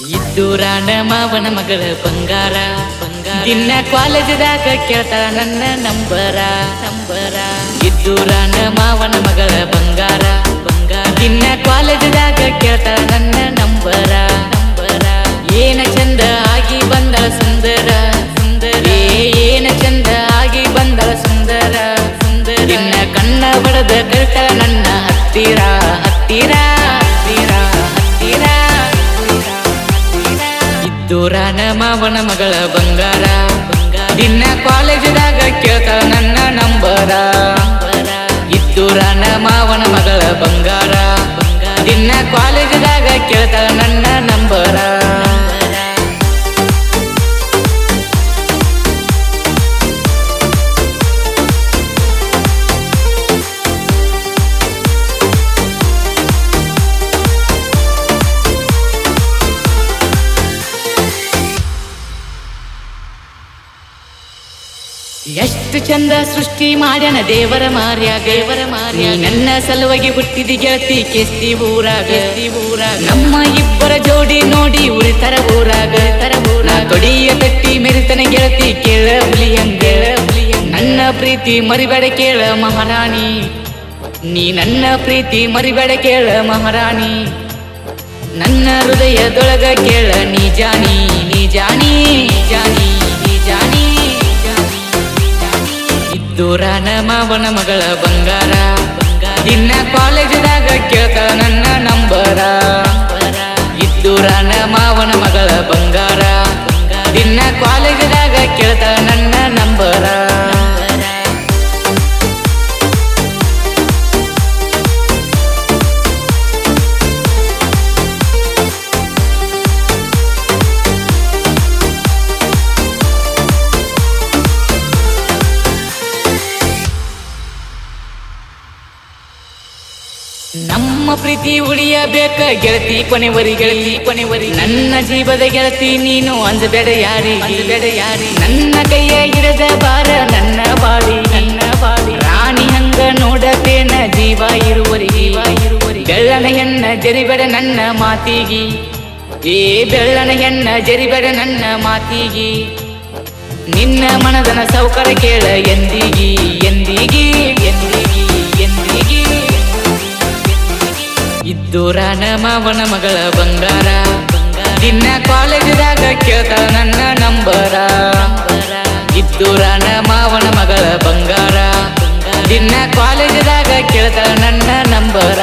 ಇದ್ದೂರಾನ ಮಾವನ ಮಗಳ ಬಂಗಾರ ದಿನ ಕಾಲೇಜದಾಗ ಕೇಳ್ತಾಳ ನನ್ನ ನಂಬರ ಇದ್ದೂರಾನ ಮಾವನ ಮಗಳ ಬಂಗಾರ ದಿನ ಕಾಲೇಜದಾಗ ಕೇಳ್ತಾಳ ನನ್ನ ನಂಬರ ಏನ ಚಂದ ಆಗಿ ಬಂದಳ ಸುಂದರ ಏನ ಚಂದ ಆಗಿ ಬಂದಳ ಸುಂದರ ದಿನ ಕಣ್ಣ ಬಡದ ಕಳ್ತಾಳ ನನ್ನ ಹತ್ತಿರ ಇದ್ದೂರಾನ ಮಾವನ ಮಗಳ ಬಂಗಾರ ದಿನ ಕಾಲೇಜದಾಗ ಕೇಳ್ತಾಳ ನನ್ನ ನಂಬರ ಇದ್ದೂರಾನ ಮಾವನ ಮಗಳ ಬಂಗಾರ ದಿನ ಕಾಲೇಜದಾಗ ಕೇಳ್ತಾಳ ನನ್ನ ನಂಬರ ಎಷ್ಟು ಚಂದ ಸೃಷ್ಟಿ ಮಾಡ್ಯಾನ ದೇವರ ಮಾರ್ಯ ನನ್ನ ಸಲುವಾಗಿ ಹುಟ್ಟಿದಿ ಗೆಳತಿ ಕೆಸ್ತಿ ಊರಾಗ ನಮ್ಮ ಇಬ್ಬರ ಜೋಡಿ ನೋಡಿ ಉಳಿತರ ಊರಾಗ ತೊಡಿಯ ತಟ್ಟಿ ಮೆರಿತನ ಗೆಳತಿ ಕೇಳ ಹುಲಿಯಂಗ ನನ್ನ ಪ್ರೀತಿ ಮರಿಬೇಡ ಕೇಳ ಮಹಾರಾಣಿ ನೀ ನನ್ನ ಪ್ರೀತಿ ಮರಿಬೇಡ ಕೇಳ ಮಹಾರಾಣಿ ನನ್ನ ಹೃದಯದೊಳಗ ಕೇಳ ನೀ ಜಾನಿ ಇದ್ದೂರಾನ ಮಾವನ ಮಗಳ ಬಂಗಾರ ದಿನ ಕಾಲೇಜದಾಗ ಕೇಳ್ತಾಳ ನನ್ನ ನಂಬರ ಇದ್ದೂರಾನ ಮಾವನ ಮಗಳ ಬಂಗಾರ ದಿನ ಕಾಲೇಜದಾಗ ಕೇಳ್ತಾಳ ನನ್ನ ನಂಬರ ನಮ್ಮ ಪ್ರೀತಿ ಉಳಿಯಬೇಕ ಗೆಳತಿ ಕೊನೆವರಿ ನನ್ನ ಜೀವದ ಗೆಳತಿ ನೀನು ಅಂಜಬೇಡ ಯಾರಿ ನನ್ನ ಕೈಯ ಹಿಡದ ಬಾರ ನನ್ನ ಬಾಳಿ ರಾಣಿ ಹಂಗ ನೋಡತೇನ ಜೀವ ಇರುವರಿ ಬೆಳ್ಳನ ಹೆಣ್ಣ ಜರಿಬೇಡ ನನ್ನ ಮಾತಿಗಿ ಬೆಳ್ಳನ ಹೆಣ್ಣ ಜರಿಬೇಡ ನನ್ನ ಮಾತಿಗಿ ನಿನ್ನ ಮನದನ ಸೌಕರ್ಯ ಕೇಳ ಎಂದಿಗಿ ಇದ್ದೂರಾನ ಮಾವನ ಮಗಳ ಬಂಗಾರ ದಿನ ಕಾಲೇಜದಾಗ ಕೇಳ್ತಾಳ ನನ್ನ ನಂಬರ ಇದ್ದೂರಾನ ಮಾವನ ಮಗಳ ಬಂಗಾರ ದಿನ ಕಾಲೇಜದಾಗ ಕೇಳ್ತಾಳ ನನ್ನ ನಂಬರ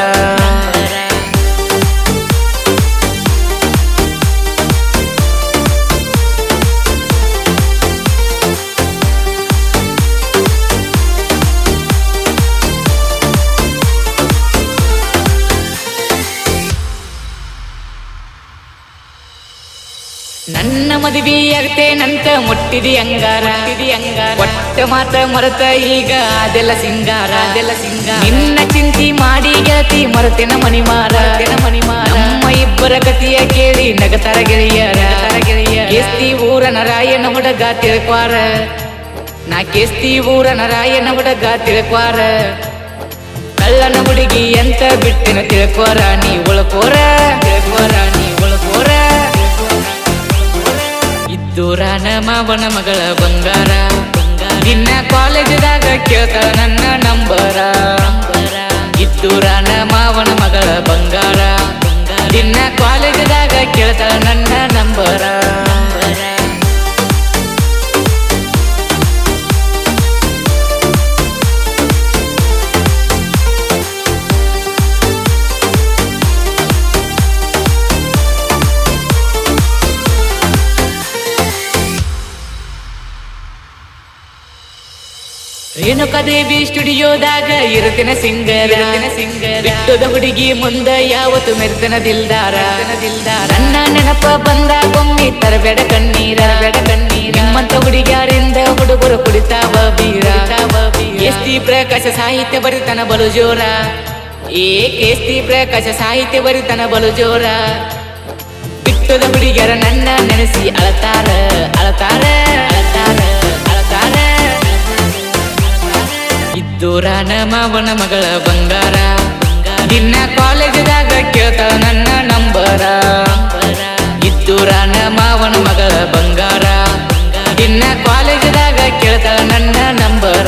ನನ್ನ ಮದುವೆ ಆಗ್ತೇನಂತ ಮುಟ್ಟಿದಿ ಅಂಗಾರ ಒಟ್ಟ ಮಾತ ಮರೆತ ಈಗ ಅದೆಲ್ಲ ಸಿಂಗಾರ ನಿನ್ನ ಚಿಂತಿ ಮಾಡಿ ಗೆಳತಿ ಮರೆತೇನ ಮಣಿಮಾರ ನಮ್ಮ ಇಬ್ಬರ ಕಥೆಯ ಕೇಳಿ ನಗತರ ಗೆಳೆಯರ ಕೇಸ್ತಿ ಊರ ನರಾಯನ ಹುಡುಗ ತಿಳ್ಕ್ವಾರ ನಾ ಕೇಸ್ತಿ ಊರ ನರಾಯನ ಹುಡುಗ ತಿಳ್ಕ್ವಾರ ಕಳ್ಳನ ಹುಡುಗಿ ಅಂತ ಬಿಟ್ಟಿನ ತಿಳ್ಕೋರ ನೀ ಉಳ್ಕೋರ ಇದ್ದೂರಾನ ಮಾವನ ಮಗಳ ಬಂಗಾರ ದಿನ ಕಾಲೇಜದಾಗ ಕೇಳ್ತಾಳ ನನ್ನ ನಂಬರ ಇದ್ದೂರಾನ ಮಾವನ ಮಗಳ ಬಂಗಾರ ದಿನ ಕಾಲೇಜದಾಗ ಕೇಳ್ತಾಳ ನನ್ನ ನಂಬರ ರೇಣುಕಾದೇವಿ ಸ್ಟುಡಿಯೋದಾಗ ಇರುತ್ತಿನ ಸಿಂಗರ ಬಿಟ್ಟದ ಹುಡುಗಿ ಮುಂದ ಯಾವತ್ತು ಮೆರ್ತನ ದಿಲ್ದಾರ ನನ್ನ ನೆನಪ ಬಂದ ಒಮ್ಮೆ ತರಬೇಡ ಕಣ್ಣೀರ ನಿಮ್ಮಂತ ಹುಡುಗಿಯಾರಿಂದ ಹುಡುಗರು ಕುಡಿತಾವ ಬೀರ ಕೇಸ್ತಿ ಪ್ರಕಾಶ ಸಾಹಿತ್ಯ ಬರಿತನ ಬಲು ಜೋರ ಕೇಸ್ತಿ ಪ್ರಕಾಶ ಸಾಹಿತ್ಯ ಬರಿತನ ಬಲು ಜೋರ ಬಿಟ್ಟದ ಹುಡುಗಿಯರ ನನ್ನ ನೆನೆಸಿ ಅಳತಾರ ಇದ್ದೂರಾನ ಮಾವನ ಮಗಳ ಬಂಗಾರ ದಿನ ಕಾಲೇಜದಾಗ ಕೇಳ್ತಾಳ ನನ್ನ ನಂಬರ ನಂಬರ ಇದ್ದೂರಾನ ಮಾವನ ಮಗಳ ಬಂಗಾರ ಇನ್ನ ಕಾಲೇಜದಾಗ ಕೇಳ್ತಾಳ ನನ್ನ ನಂಬರ